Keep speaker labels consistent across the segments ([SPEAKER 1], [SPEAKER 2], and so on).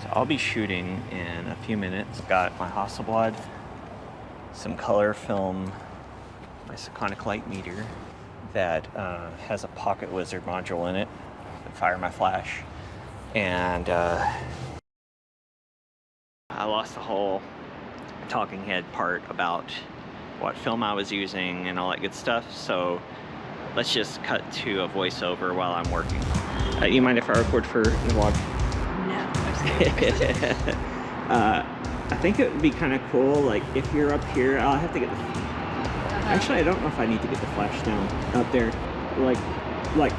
[SPEAKER 1] So I'll be shooting in a few minutes. Got my Hasselblad, some color film, my Kodak light meter that has a pocket wizard module in it to fire my flash. And I lost the whole talking head part about what film I was using and all that good stuff, so let's just cut to a voiceover while I'm working. You mind if I record for the vlog?
[SPEAKER 2] No, I'm just kidding.
[SPEAKER 1] I think it would be kind of cool, like if you're up here, I'll have to get the... Actually, I don't know if I need to get the flash down up there. Like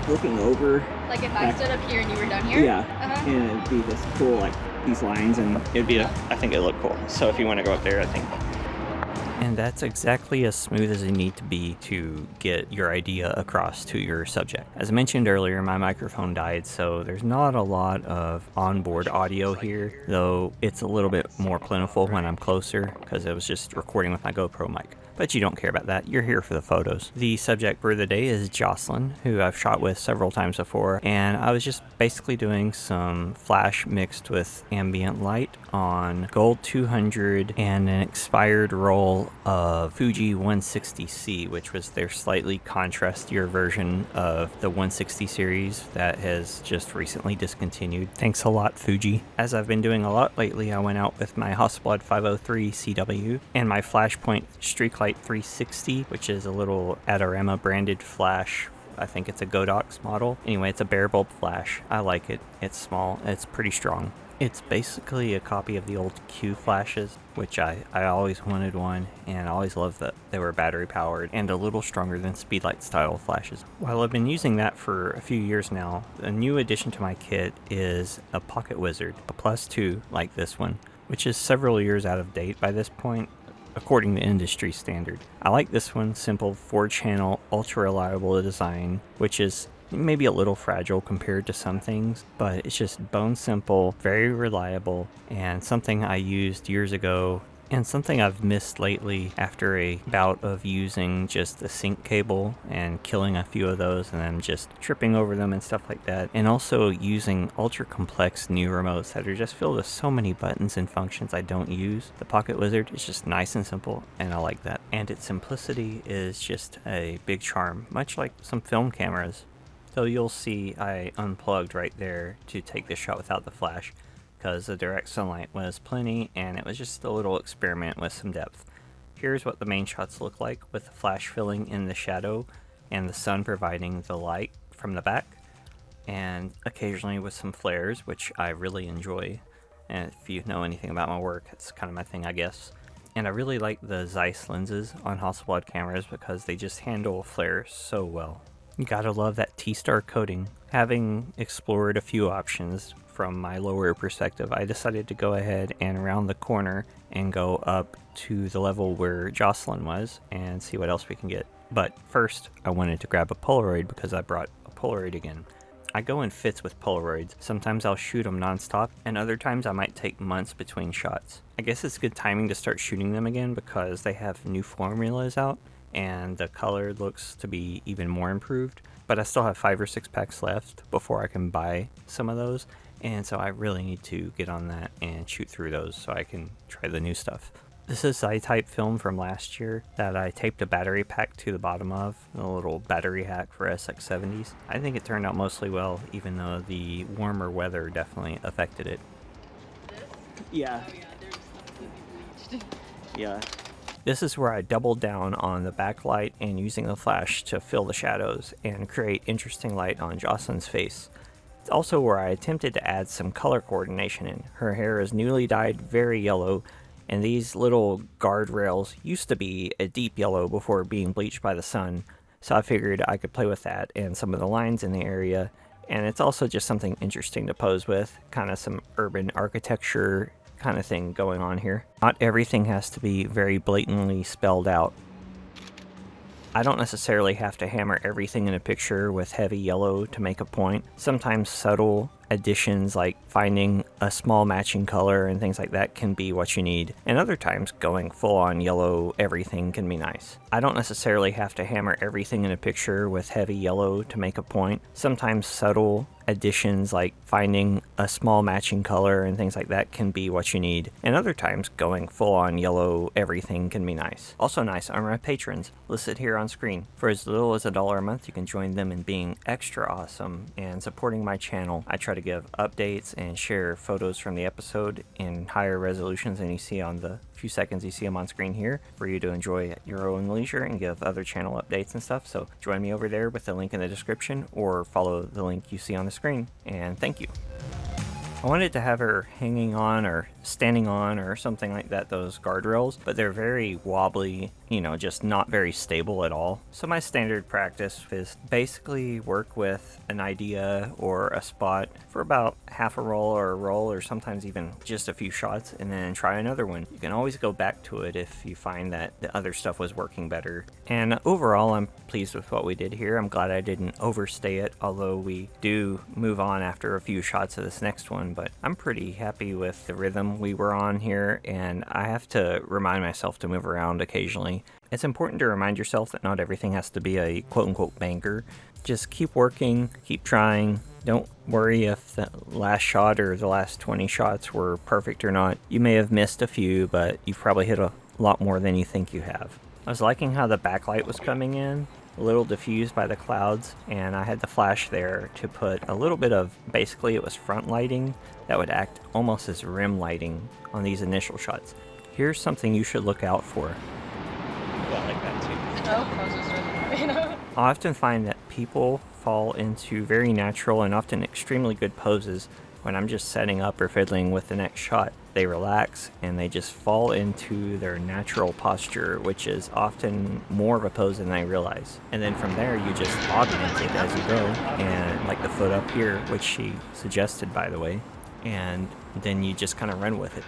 [SPEAKER 1] looking over.
[SPEAKER 2] Like if I stood up here and you were down here?
[SPEAKER 1] Yeah, and it'd be this cool, like these lines, and it'd be, I think it'd look cool. So if you want to go up there, I think. And that's exactly as smooth as it needs to be to get your idea across to your subject. As I mentioned earlier, my microphone died, so there's not a lot of onboard audio here, though it's a little bit more plentiful when I'm closer because I was just recording with my GoPro mic. But you don't care about that, you're here for the photos. The subject for the day is Jocelyn, who I've shot with several times before, and I was just basically doing some flash mixed with ambient light on Gold 200 and an expired roll of Fuji 160C, which was their slightly contrastier version of the 160 series that has just recently discontinued. Thanks a lot, Fuji. As I've been doing a lot lately, I went out with my Hasselblad 503CW and my Flashpoint StreakLight 360, which is a little Adorama branded flash. I think it's a Godox model. Anyway, it's a bare bulb flash. I like it. It's small. It's pretty strong. It's basically a copy of the old Q flashes, which I always wanted one, and I always loved that they were battery powered and a little stronger than speedlight style flashes. While I've been using that for a few years now, a new addition to my kit is a pocket wizard, a +2 like this one, which is several years out of date by this point, according to industry standard. I like this one, simple 4-channel, ultra reliable design, which is maybe a little fragile compared to some things, but it's just bone simple, very reliable, and something I used years ago and something I've missed lately after a bout of using just the sync cable and killing a few of those and then just tripping over them and stuff like that, and also using ultra complex new remotes that are just filled with so many buttons and functions I don't use. The Pocket Wizard is just nice and simple, and I like that. And its simplicity is just a big charm, much like some film cameras. Though you'll see I unplugged right there to take this shot without the flash, because the direct sunlight was plenty and it was just a little experiment with some depth. Here's what the main shots look like, with the flash filling in the shadow and the sun providing the light from the back, and occasionally with some flares, which I really enjoy. And if you know anything about my work, it's kind of my thing, I guess. And I really like the Zeiss lenses on Hasselblad cameras because they just handle flare so well. You gotta love that T-star coating. Having explored a few options from my lower perspective, I decided to go ahead and round the corner and go up to the level where Jocelyn was and see what else we can get. But first, I wanted to grab a Polaroid because I brought a Polaroid again. I go in fits with Polaroids. Sometimes I'll shoot them non-stop, and other times I might take months between shots. I guess it's good timing to start shooting them again because they have new formulas out, and the color looks to be even more improved. But I still have 5 or 6 packs left before I can buy some of those, and so I really need to get on that and shoot through those so I can try the new stuff. This is Zi-type film from last year that I taped a battery pack to the bottom of, a little battery hack for SX70s. I think it turned out mostly well, even though the warmer weather definitely affected it. Yeah. Yeah. This is where I doubled down on the backlight and using the flash to fill the shadows and create interesting light on Jocelyn's face. It's also where I attempted to add some color coordination in. Her hair is newly dyed very yellow, and these little guardrails used to be a deep yellow before being bleached by the sun, so I figured I could play with that and some of the lines in the area, and it's also just something interesting to pose with, kind of some urban architecture kind of thing going on here. Not everything has to be very blatantly spelled out. I don't necessarily have to hammer everything in a picture with heavy yellow to make a point. Sometimes subtle additions like finding a small matching color and things like that can be what you need. And other times going full on yellow everything can be nice. I don't necessarily have to hammer everything in a picture with heavy yellow to make a point. Sometimes subtle additions like finding a small matching color and things like that can be what you need. And other times going full on yellow everything can be nice. Also nice are my patrons, listed here on screen. For as little as $1 a month, you can join them in being extra awesome and supporting my channel. I try to give updates and share photos from the episode in higher resolutions than you see on the few seconds you see them on screen here for you to enjoy at your own leisure and give other channel updates and stuff. So join me over there with the link in the description or follow the link you see on the screen. And thank you. I wanted to have her hanging on or standing on or something like that, those guardrails, but they're very wobbly, you know, just not very stable at all. So my standard practice is basically work with an idea or a spot for about half a roll or sometimes even just a few shots and then try another one. You can always go back to it if you find that the other stuff was working better. And overall, I'm pleased with what we did here. I'm glad I didn't overstay it, although we do move on after a few shots of this next one, but I'm pretty happy with the rhythm we were on here, and I have to remind myself to move around occasionally. It's important to remind yourself that not everything has to be a quote-unquote banger. Just keep working, keep trying. Don't worry if the last shot or the last 20 shots were perfect or not. You may have missed a few, but you've probably hit a lot more than you think you have. I was liking how the backlight was coming in, a little diffused by the clouds, and I had the flash there to put a little bit of, basically it was front lighting that would act almost as rim lighting on these initial shots. Here's something you should look out for.
[SPEAKER 2] Well, I like that too. I
[SPEAKER 1] often find that people fall into very natural and often extremely good poses when I'm just setting up or fiddling with the next shot. They relax and they just fall into their natural posture, which is often more of a pose than they realize. And then from there, you just augment it as you go, and like the foot up here, which she suggested, by the way, and then you just kind of run with it.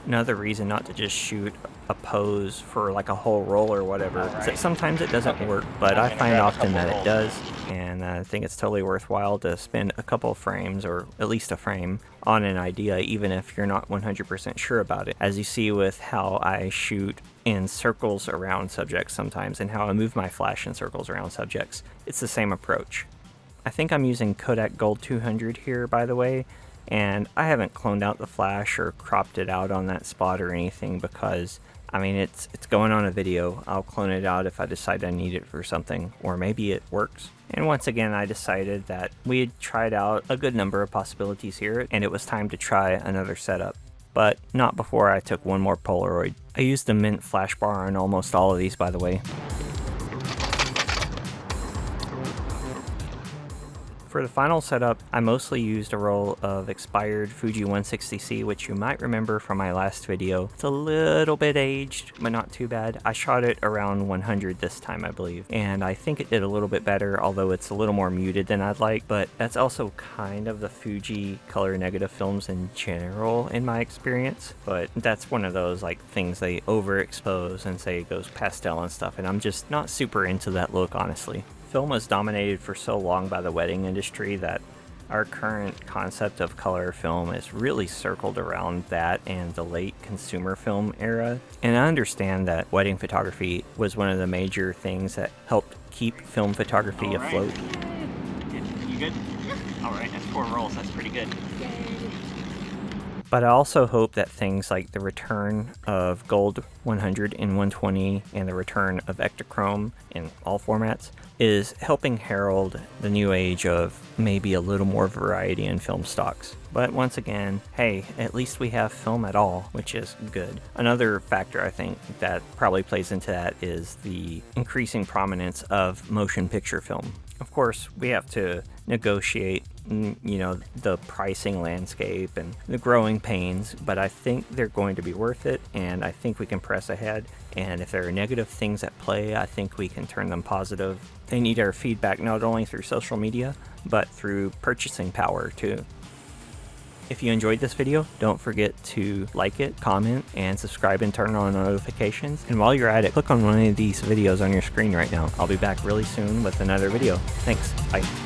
[SPEAKER 1] Another reason not to just shoot a pose for like a whole roll or whatever is that sometimes it doesn't work, but I find often that it does, and I think it's totally worthwhile to spend a couple of frames, or at least a frame, on an idea, even if you're not 100% sure about it. As you see with how I shoot in circles around subjects sometimes, and how I move my flash in circles around subjects, it's the same approach. I think I'm using Kodak Gold 200 here, by the way, and I haven't cloned out the flash or cropped it out on that spot or anything because, I mean, it's going on a video. I'll clone it out if I decide I need it for something, or maybe it works. And once again, I decided that we had tried out a good number of possibilities here, and it was time to try another setup. But not before I took one more Polaroid. I used the mint flash bar on almost all of these, by the way. For the final setup, I mostly used a roll of expired Fuji 160C, which you might remember from my last video. It's a little bit aged, but not too bad. I shot it around 100 this time, I believe, and I think it did a little bit better, although it's a little more muted than I'd like, but that's also kind of the Fuji color negative films in general in my experience. But that's one of those like things they overexpose and say it goes pastel and stuff, and I'm just not super into that look, honestly. Film was dominated for so long by the wedding industry that our current concept of color film is really circled around that and the late consumer film era. And I understand that wedding photography was one of the major things that helped keep film photography afloat.
[SPEAKER 3] You good? Alright, that's 4 rolls, that's pretty good.
[SPEAKER 1] But I also hope that things like the return of Gold 100 and 120 and the return of Ektachrome in all formats is helping herald the new age of maybe a little more variety in film stocks. But once again, hey, at least we have film at all, which is good. Another factor I think that probably plays into that is the increasing prominence of motion picture film. Of course, we have to negotiate, you know, the pricing landscape and the growing pains, but I think they're going to be worth it, and I think we can press ahead. And if there are negative things at play, I think we can turn them positive. They need our feedback not only through social media, but through purchasing power too. If you enjoyed this video, don't forget to like it, comment, and subscribe and turn on notifications. And while you're at it, click on one of these videos on your screen right now. I'll be back really soon with another video. Thanks. Bye.